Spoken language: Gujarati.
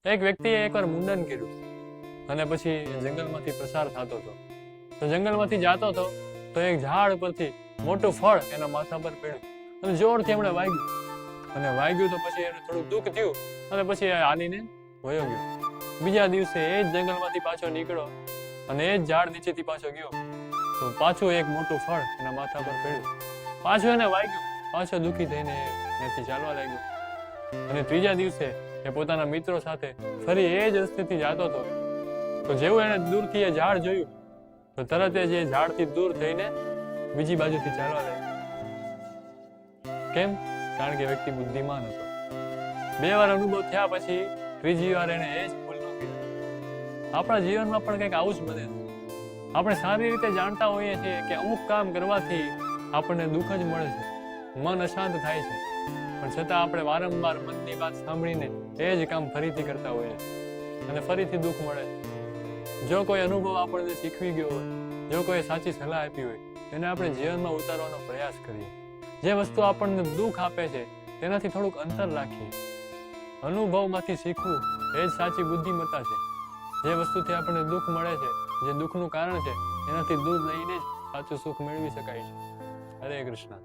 એક વ્યક્તિએ એકવાર મુંડન કર્યું અને પછી જંગલમાંથી પસાર થતો હતો. તો જંગલમાંથી જતો હતો તો એક ઝાડ પરથી મોટું ફળ એના માથા પર પડ્યું અને જોરથી એમણે વાગ્યું તો પછી એને થોડું દુઃખ થયું અને પછી હાલીને વયો ગયો. બીજા દિવસે એ જ જંગલમાંથી પાછો નીકળ્યો અને એ જ ઝાડ નીચેથી પાછો ગયો તો પાછું એક મોટું ફળ એના માથા પર પડ્યું. પાછું એને વાગ્યું, પાછો દુઃખી થઈને ત્યાંથી ચાલવા લાગ્યો. અને ત્રીજા દિવસે એ પોતાના મિત્રો સાથે ફરી એ જ રસ્તેથી જતો હતો તો જેવું એને દૂરથી એ ઝાડ જોયું તો તરત જ એ ઝાડથી દૂર થઈને બીજી બાજુથી ચાલવા લાગ્યો. કેમ? કારણ કે વ્યક્તિ બુદ્ધિમાન હતો. 2 વાર અનુભવ થયા પછી ત્રીજી વાર એને એ જ ભૂલ ન કરી. આપણા જીવનમાં પણ કંઈક આવું જ બને છે. આપણે સારી રીતે જાણતા હોઈએ છીએ કે અમુક કામ કરવાથી આપણને દુઃખ જ મળે છે, મન અશાંત થાય છે, પણ છતાં આપણે વારંવાર મનની વાત સાંભળીને એ જ કામ ફરીથી કરતા હોઈએ અને ફરીથી દુઃખ મળે છે. જો કોઈ અનુભવ આપણને શીખવી ગયો હોય, જો કોઈ સાચી સલાહ આપી હોય, એને આપણે જીવનમાં ઉતારવાનો પ્રયાસ કરીએ. જે વસ્તુ આપણને દુઃખ આપે છે તેનાથી થોડુંક અંતર રાખીએ. અનુભવમાંથી શીખવું એ જ સાચી બુદ્ધિમત્તા છે. જે વસ્તુથી આપણને દુઃખ મળે છે, જે દુઃખનું કારણ છે, એનાથી દૂર રહીને જ સાચું સુખ મેળવી શકાય છે. હરે કૃષ્ણ.